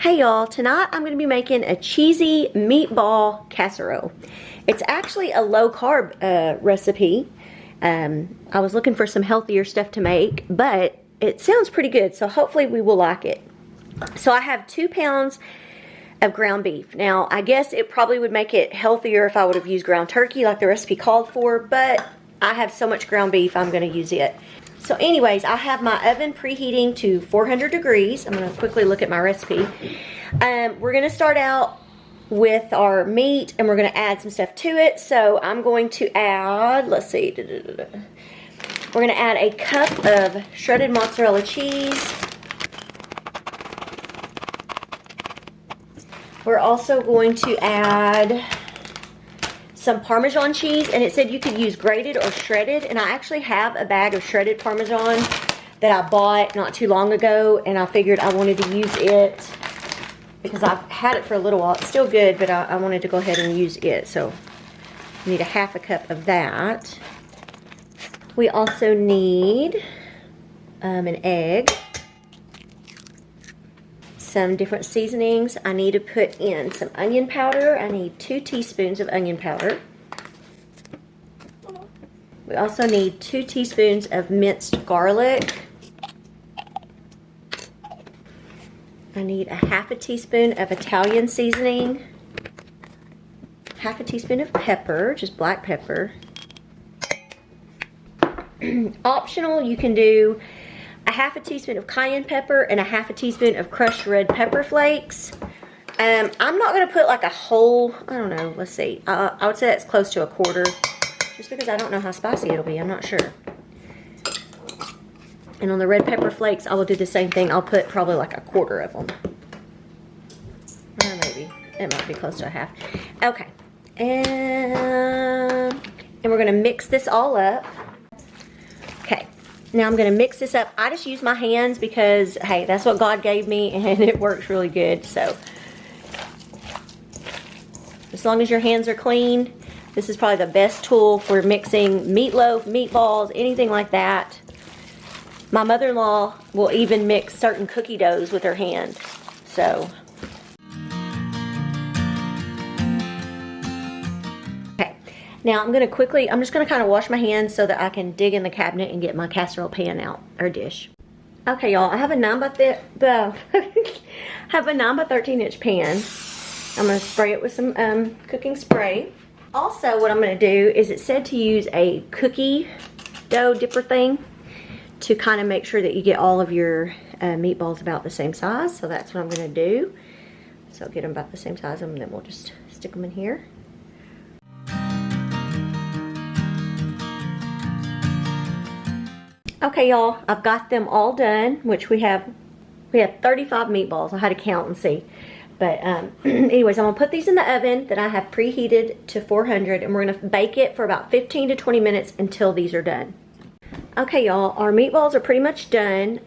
Hey y'all, tonight I'm going to be making a cheesy meatball casserole. It's actually a low carb recipe. I was looking for some healthier stuff to make, but it sounds pretty good, so hopefully we will like it. So I have 2 pounds of ground beef. Now I guess it probably would make it healthier if I would have used ground turkey like the recipe called for, but I have so much ground beef I'm going to use it. So anyways, I have my oven preheating to 400 degrees. I'm going to quickly look at my recipe. We're going to start out with our meat and we're going to add some stuff to it. So I'm going to add, let's see, we're going to add a cup of shredded mozzarella cheese. We're also going to add some Parmesan cheese, and it said you could use grated or shredded, and I actually have a bag of shredded Parmesan that I bought not too long ago, and I figured I wanted to use it because I've had it for a little while. It's still good, but I wanted to go ahead and use it, so I need a half a cup of that. We also need an egg, some different seasonings. I need to put in some onion powder. I need 2 teaspoons of onion powder. We also need 2 teaspoons of minced garlic. I need a half a teaspoon of Italian seasoning, half a teaspoon of pepper, just black pepper. Optional, you can do a half a teaspoon of cayenne pepper and a half a teaspoon of crushed red pepper flakes. I'm not going to put like a whole, I don't know, let's see. I would say that's close to a quarter, just because I don't know how spicy it'll be. I'm not sure. And on the red pepper flakes, I will do the same thing. I'll put probably like a quarter of them. Or maybe. It might be close to a half. Okay. And we're going to mix this all up. Okay. Now I'm going to mix this up. I just use my hands because, hey, that's what God gave me and it works really good. So as long as your hands are clean, this is probably the best tool for mixing meatloaf, meatballs, anything like that. My mother-in-law will even mix certain cookie doughs with her hand. So now I'm just going to kind of wash my hands so that I can dig in the cabinet and get my casserole pan out, or dish. Okay, y'all, I have a 9 by 13 inch pan. I'm going to spray it with some cooking spray. Also, what I'm going to do is, it said to use a cookie dough dipper thing to kind of make sure that you get all of your meatballs about the same size. So that's what I'm going to do. So I'll get them about the same size and then we'll just stick them in here. Okay, y'all, I've got them all done, which we have 35 meatballs. I had to count and see. But anyways, I'm going to put these in the oven that I have preheated to 400, and we're going to bake it for about 15 to 20 minutes until these are done. Okay, y'all, our meatballs are pretty much done.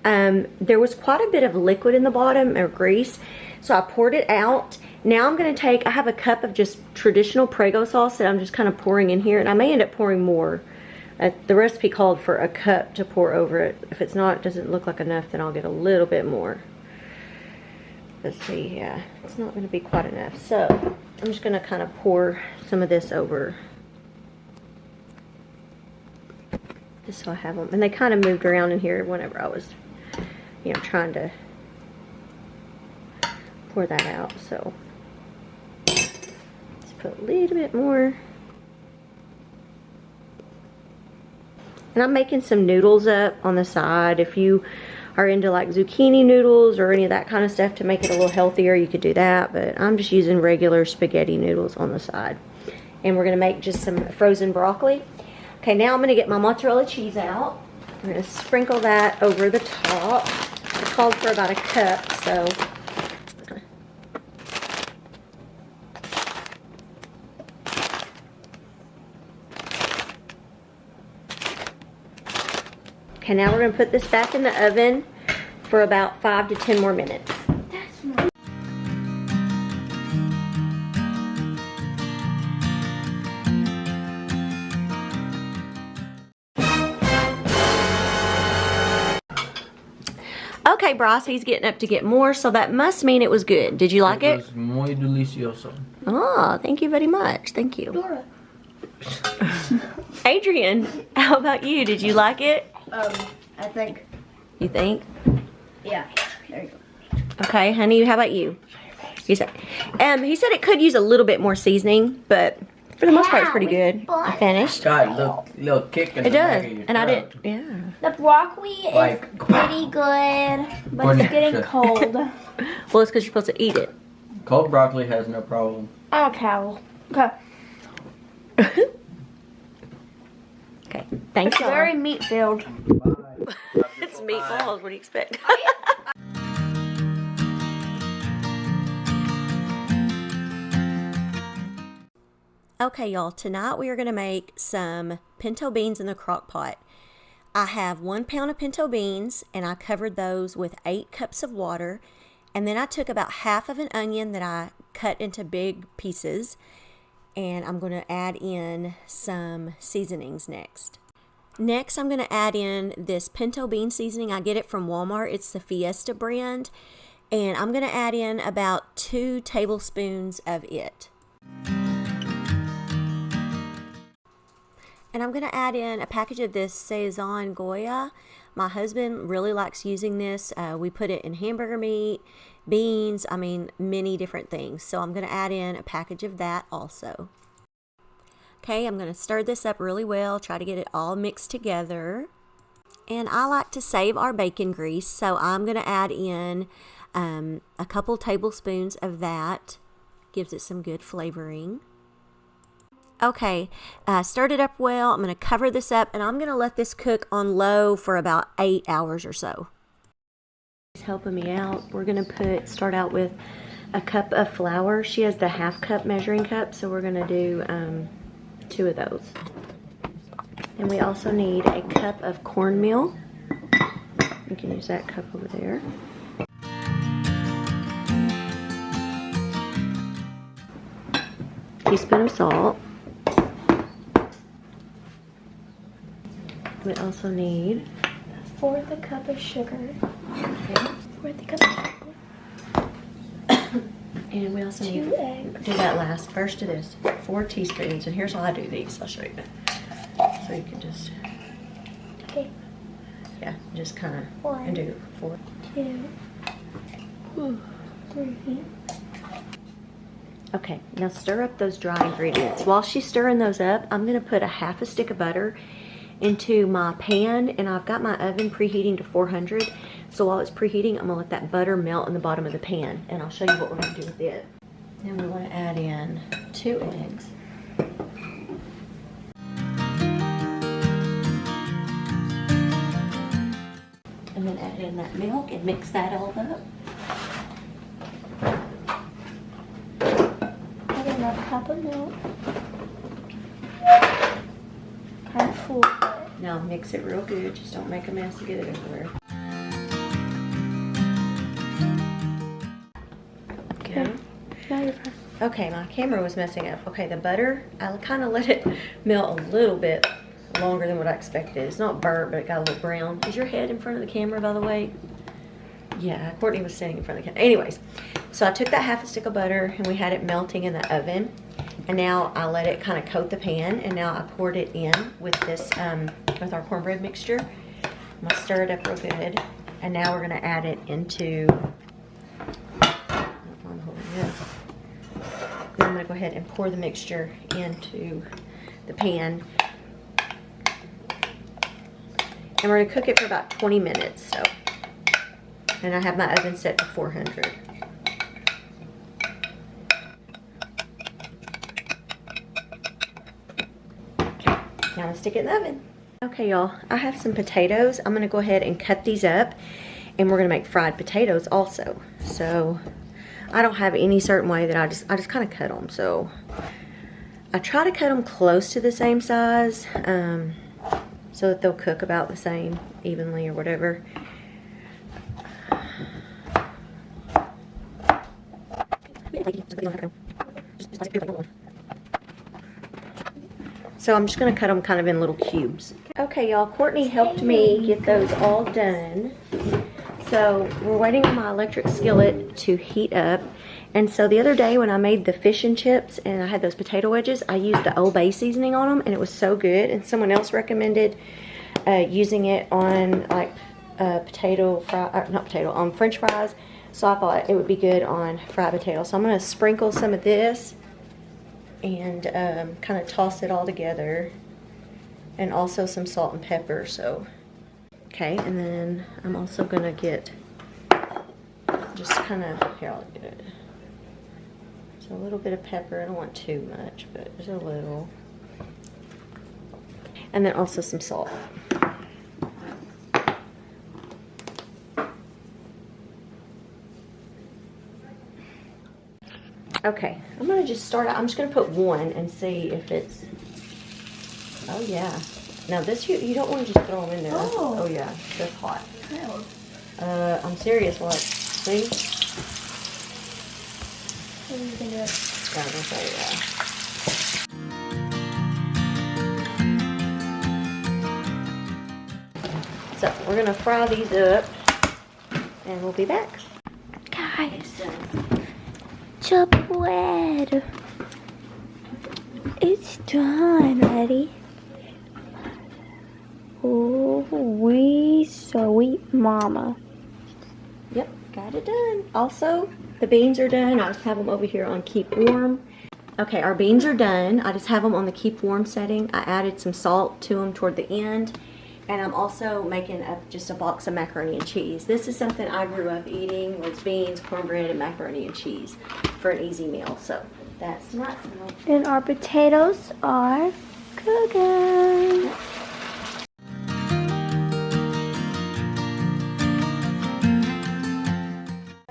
There was quite a bit of liquid in the bottom, or grease, so I poured it out. Now I'm going to I have a cup of just traditional Prego sauce that I'm just kind of pouring in here, and I may end up pouring more. The recipe called for a cup to pour over it. If it's not, it doesn't look like enough, then I'll get a little bit more. Let's see, yeah, it's not going to be quite enough. So I'm just going to kind of pour some of this over, just so I have them. And they kind of moved around in here whenever I was, trying to pour that out. So let's put a little bit more. And I'm making some noodles up on the side. If you are into like zucchini noodles or any of that kind of stuff to make it a little healthier, you could do that. But I'm just using regular spaghetti noodles on the side. And we're going to make just some frozen broccoli. Okay, now I'm going to get my mozzarella cheese out. I'm going to sprinkle that over the top. It called for about a cup, so. Okay, now we're going to put this back in the oven for about 5 to 10 more minutes. Okay, Bryce, he's getting up to get more, so that must mean it was good. Did you like it? It was muy delicioso. Oh, thank you very much. Thank you. Dora. Adrian, how about you? Did you like it? I think. You think? Yeah. There you go. Okay, honey, how about you? He said it could use a little bit more seasoning, but for the most part, it's pretty good. I finished. Got little kick in It the does, back of your and I throat. did. Yeah. The broccoli is Like- pretty good, but it's getting cold. Well, it's because you're supposed to eat it. Cold broccoli has no problem. I'm a cow. Okay. Okay, thanks, It's y'all. very meat filled. Bye. It's meatballs. What do you expect? Okay, y'all. Tonight we are going to make some pinto beans in the crock pot. I have 1 pound of pinto beans, and I covered those with 8 cups of water. And then I took about half of an onion that I cut into big pieces, and I'm going to add in some seasonings next. Next, I'm going to add in this pinto bean seasoning. I get it from Walmart. It's the Fiesta brand. And I'm going to add in about 2 tablespoons of it. And I'm going to add in a package of this Saison Goya. My husband really likes using this. We put it in hamburger meat, beans, I mean, many different things. So I'm going to add in a package of that also. Okay, I'm going to stir this up really well, try to get it all mixed together. And I like to save our bacon grease, so I'm going to add in a couple tablespoons of that. Gives it some good flavoring. Okay, stirred it up well. I'm going to cover this up, and I'm going to let this cook on low for about 8 hours or so. He's helping me out. We're going to start out with a cup of flour. She has the half cup measuring cup, so we're going to do 2 of those. And we also need a cup of cornmeal. You can use that cup over there. A teaspoon of salt. We also need 1/4 cup of sugar. okay. 1/4 cup of chocolate. And we also need 2 eggs. do that last. First do this. 4 teaspoons. And here's how I do these. I'll show you. So you can just, Okay. yeah, just kind of, 1, and do 4. 2, 3. Okay, now stir up those dry ingredients. While she's stirring those up, I'm going to put a half a stick of butter into my pan, and I've got my oven preheating to 400. So while it's preheating, I'm going to let that butter melt in the bottom of the pan, and I'll show you what we're going to do with it. Then we want to add in 2 eggs. And then add in that milk and mix that all up. Add another cup of milk. Kind of full, but Now mix it real good, just don't make a mess and get it everywhere. Okay. now you're fine. Okay, my camera was messing up. Okay, the butter, I kind of let it melt a little bit longer than what I expected. It's not burnt, but it got a little brown. Is your head in front of the camera, by the way? Yeah, Courtney was standing in front of the camera. Anyways, so I took that half a stick of butter and we had it melting in the oven. And now I let it kind of coat the pan, and now I poured it in with this, with our cornbread mixture. I'm gonna stir it up real good. And now we're gonna add it into, I'm holding this. Then I'm going to go ahead and pour the mixture into the pan. And we're going to cook it for about 20 minutes. So, and I have my oven set to 400. Okay, now I'm going to stick it in the oven. Okay, y'all, I have some potatoes. I'm going to go ahead and cut these up, and we're going to make fried potatoes also. So I don't have any certain way that I just kind of cut them. So I try to cut them close to the same size, so that they'll cook about the same evenly or whatever. So I'm just going to cut them kind of in little cubes. Okay, y'all, Courtney helped me get those all done. So we're waiting on my electric skillet to heat up. And so the other day when I made the fish and chips and I had those potato wedges, I used the Old Bay seasoning on them and it was so good. And someone else recommended using it on like French fries. So I thought it would be good on fried potatoes. So I'm going to sprinkle some of this and kind of toss it all together. And also some salt and pepper. So, okay, and then I'm also going to get just kind of, here, I'll get it. So a little bit of pepper. I don't want too much, but there's a little. And then also some salt. Okay, I'm gonna just start out. I'm just gonna put one and see if it's. Oh yeah. Now this you don't want to just throw them in there. Oh yeah, that's hot. I'm serious. What? See? What are you gonna do? Yeah, I'm gonna show you that. So we're gonna fry these up, and we'll be back. Guys, chocolate. It's done. Ready? Oh, we sweet mama. Yep, got it done. Also, the beans are done. I just have them over here on keep warm. Okay, our beans are done. I just have them on the keep warm setting. I added some salt to them toward the end. And I'm also making just a box of macaroni and cheese. This is something I grew up eating, was beans, cornbread, and macaroni and cheese for an easy meal. So that's nuts. And our potatoes are cooking.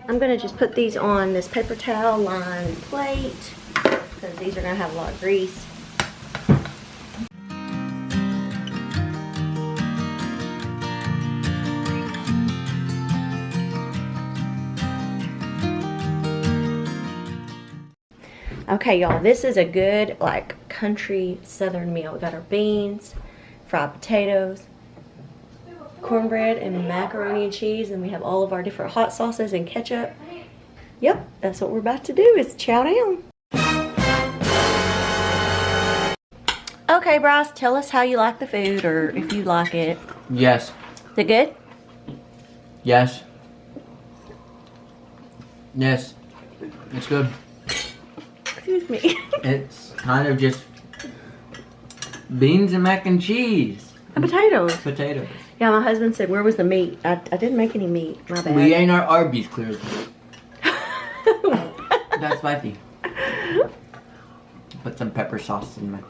I'm gonna just put these on this paper towel lined plate because these are gonna have a lot of grease. Okay, y'all, this is a good, like, country southern meal. We got our beans, fried potatoes, cornbread, and macaroni and cheese, and we have all of our different hot sauces and ketchup. Yep, that's what we're about to do, is chow down. Okay, Bryce, tell us how you like the food, or if you like it. Yes. Is it good? Yes. Yes. It's good. Excuse me. It's kind of just beans and mac and cheese. And potatoes. Potatoes. Yeah, my husband said, where was the meat? I didn't make any meat. My bad. We ain't our Arby's clearly. That's spicy. Put some pepper sauce in my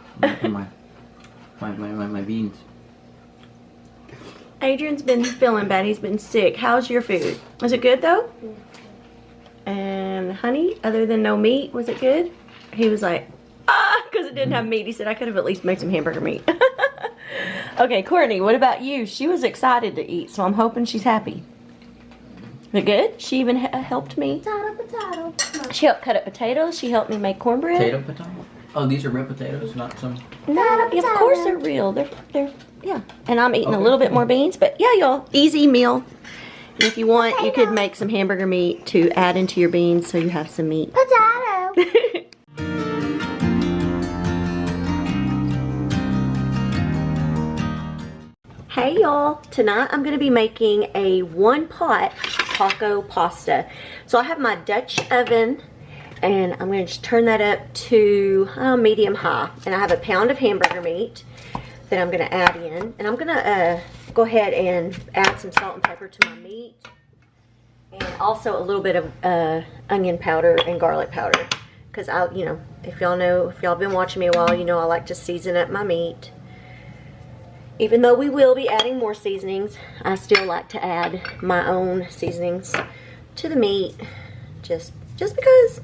beans. Adrian's been feeling bad. He's been sick. How's your food? Was it good, though? And honey, other than no meat, was it good? He was like, because it didn't have meat. He said, I could have at least made some hamburger meat. Okay, Courtney, what about you? She was excited to eat, so I'm hoping she's happy. Is it good? She even helped me. Potato. She helped cut up potatoes. She helped me make cornbread. Potato? Oh, these are real potatoes, not some. No, of course they're real. They're yeah. And I'm eating a Okay. little bit more beans, but yeah, y'all, easy meal. And if you want, you could make some hamburger meat to add into your beans so you have some meat. Potato. Hey y'all, tonight I'm going to be making a one-pot taco pasta. So I have my Dutch oven and I'm going to just turn that up to medium high. And I have a pound of hamburger meat that I'm going to add in. And I'm going to go ahead and add some salt and pepper to my meat. And also a little bit of onion powder and garlic powder. Because if y'all been watching me a while, you know I like to season up my meat. Even though we will be adding more seasonings, I still like to add my own seasonings to the meat, just because.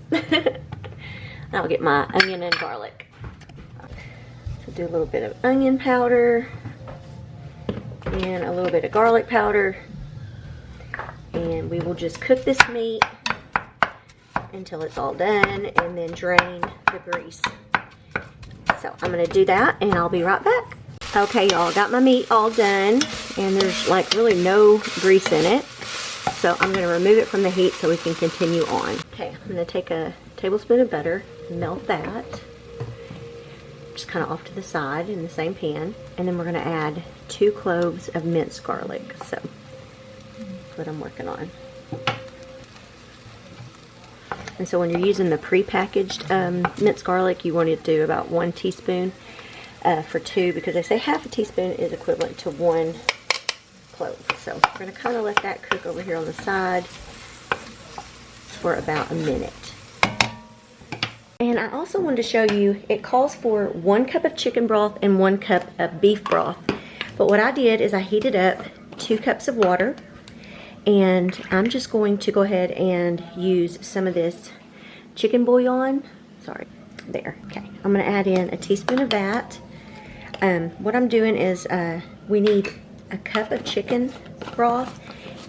I'll get my onion and garlic. So do a little bit of onion powder and a little bit of garlic powder, and we will just cook this meat until it's all done, and then drain the grease. So I'm gonna do that, and I'll be right back. Okay, y'all, got my meat all done, and there's like really no grease in it. So I'm going to remove it from the heat so we can continue on. Okay, I'm going to take a tablespoon of butter, melt that, just kind of off to the side in the same pan, and then we're going to add 2 cloves of minced garlic. So that's what I'm working on. And so when you're using the pre-packaged minced garlic, you want to do about 1 teaspoon for 2, because they say half a teaspoon is equivalent to 1 clove. So we're going to kind of let that cook over here on the side for about a minute. And I also wanted to show you, it calls for 1 cup of chicken broth and 1 cup of beef broth. But what I did is I heated up 2 cups of water, and I'm just going to go ahead and use some of this chicken bouillon. Sorry, there. Okay, I'm going to add in a teaspoon of that. What I'm doing is we need a cup of chicken broth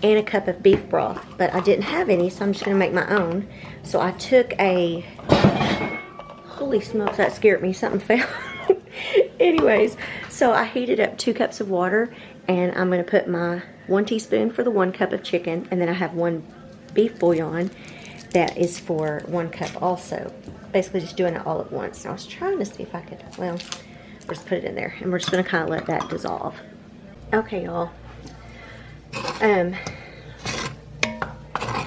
and a cup of beef broth, but I didn't have any, so I'm just going to make my own. So I took a, holy smokes, that scared me, something fell. Anyways, so I heated up 2 cups of water, and I'm going to put my 1 teaspoon for the 1 cup of chicken, and then I have 1 beef bouillon that is for 1 cup also. Basically just doing it all at once. And I was trying to see if I could, well, we'll just put it in there, and we're just going to kind of let that dissolve. Okay, y'all.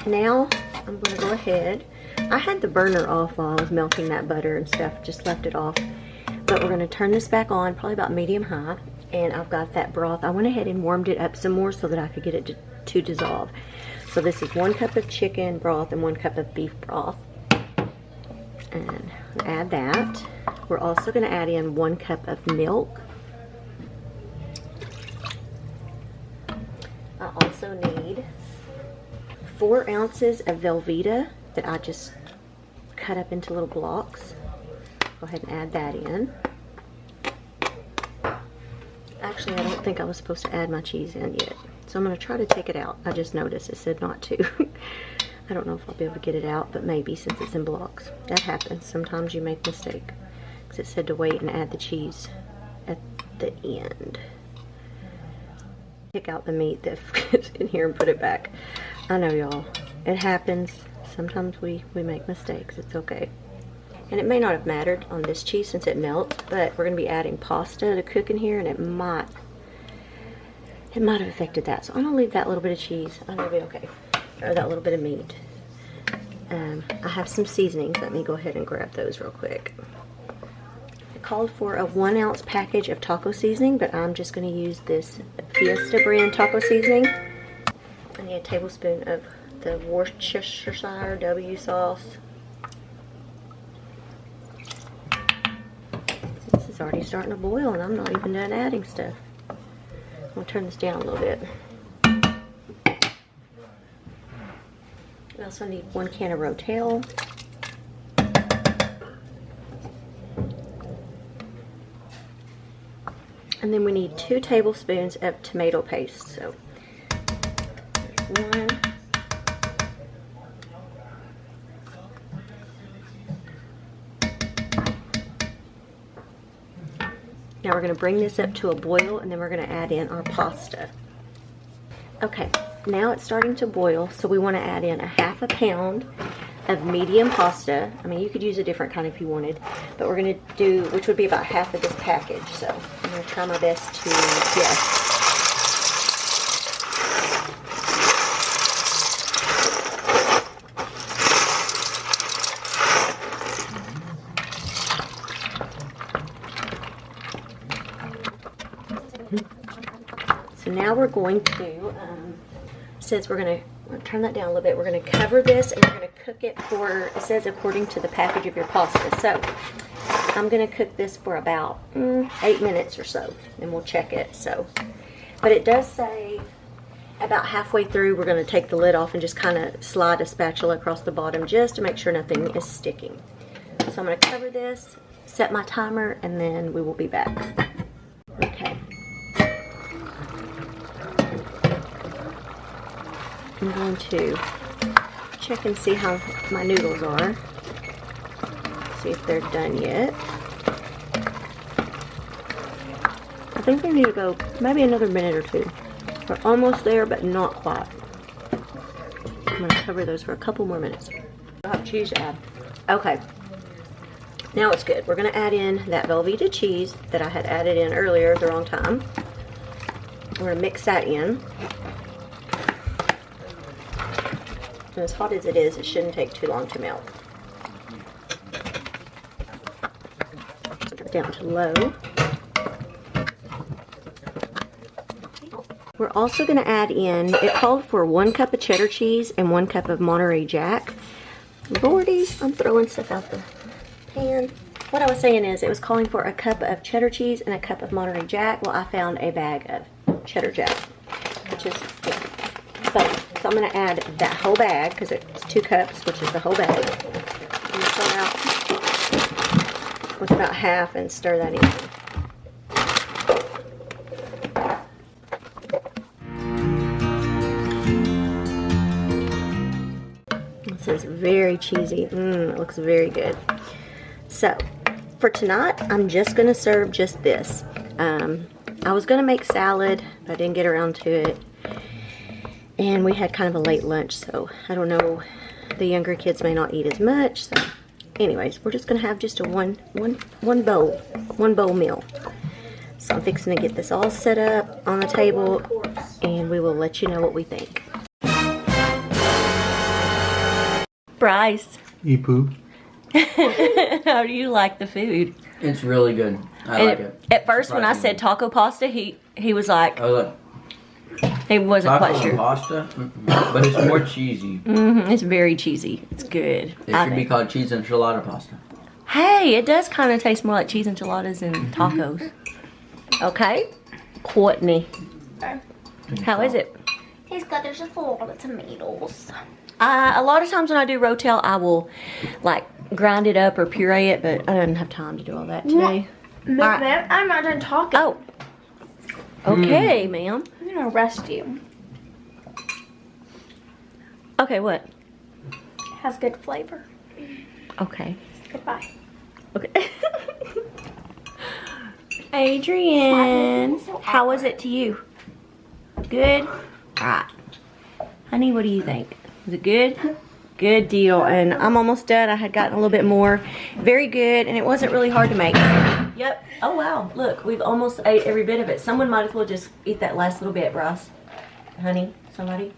Now I'm going to go ahead. I had the burner off while I was melting that butter and stuff, just left it off. But we're going to turn this back on, probably about medium-high, and I've got that broth. I went ahead and warmed it up some more so that I could get it to dissolve. So this is 1 cup of chicken broth and 1 cup of beef broth. And add that. We're also going to add in 1 cup of milk. I also need 4 ounces of Velveeta that I just cut up into little blocks. Go ahead and add that in. Actually, I don't think I was supposed to add my cheese in yet, so I'm going to try to take it out. I just noticed it said not to. I don't know if I'll be able to get it out, but maybe, since it's in blocks. That happens. Sometimes you make a mistake, because it said to wait and add the cheese at the end. Pick out the meat that's in here and put it back. I know, y'all. It happens. Sometimes we make mistakes. It's okay. And it may not have mattered on this cheese since it melts, but we're going to be adding pasta to cook in here, and it might have affected that. So I'm going to leave that little bit of cheese. I know it'll be okay. Or that little bit of meat. I have some seasonings. Let me go ahead and grab those real quick. It called for a 1 ounce package of taco seasoning, but I'm just going to use this Fiesta brand taco seasoning. I need a tablespoon of the Worcestershire W sauce. This is already starting to boil, and I'm not even done adding stuff. I'm going to turn this down a little bit. I also need 1 can of Rotel. And then we need 2 tablespoons of tomato paste. So there's 1. Now we're going to bring this up to a boil, and then we're going to add in our pasta. Okay, now it's starting to boil, so we want to add in a 1/2 pound of medium pasta. I mean, you could use a different kind if you wanted, but we're going to do, which would be about half of this package. So I'm going to try my best to guess. So now we're going to, since we're going to turn that down a little bit, we're going to cover this, and we're going to cook it for, it says according to the package of your pasta. So I'm going to cook this for about 8 minutes or so, and we'll check it. So, but it does say about halfway through we're going to take the lid off and just kind of slide a spatula across the bottom just to make sure nothing is sticking. So I'm going to cover this, set my timer, and then we will be back. Okay. I'm going to check and see how my noodles are. See if they're done yet. I think they need to go maybe another minute or 2. We're almost there, but not quite. cover those for a couple more minutes. I'll have cheese to add. Okay. Now it's good. We're going to add in that Velveeta cheese that I had added in earlier at the wrong time. We're going to mix that in. And as hot as it is, it shouldn't take too long to melt. Down to low. We're also going to add in, it called for 1 cup of cheddar cheese and 1 cup of Monterey Jack. Lordy, I'm throwing stuff out the pan. What I was saying is, it was calling for a cup of cheddar cheese and a cup of Monterey Jack. Well, I found a bag of cheddar jack, which is good. So I'm going to add that whole bag, because it's 2 cups, which is the whole bag. I'm going to start out with about half and stir that in. This is very cheesy. It looks very good. So, for tonight, I'm just going to serve just this. I was going to make salad, but I didn't get around to it. And we had kind of a late lunch, so I don't know. The younger kids may not eat as much. So, anyways, we're just going to have just a one bowl meal. So I'm fixing to get this all set up on the table, and we will let you know what we think. Bryce. Poo. How do you like the food? It's really good. I like it. At first, when I said taco pasta, he was like, oh look, he wasn't taco quite sure. pasta, but it's more cheesy. It's very cheesy. It's good. It should be called cheese enchilada pasta. Hey, it does kind of taste more like cheese enchiladas than tacos. Okay, Courtney. How is it? Tastes good. There's just a lot of tomatoes. A lot of times when I do rotel, I will like grind it up or puree it, but I didn't have time to do all that today. Ma'am, I'm not done talking. Oh. Okay, ma'am. I'm gonna arrest you. Okay, what? It has good flavor. Okay. Goodbye. Okay. Adrian, how was it to you? Good? Alright. Honey, what do you think? Was it good? Good deal. And I'm almost done. I had gotten a little bit more. Very good, and it wasn't really hard to make. Yep. Oh, wow. Look, we've almost ate every bit of it. Someone might as well just eat that last little bit, Bryce. Honey, somebody.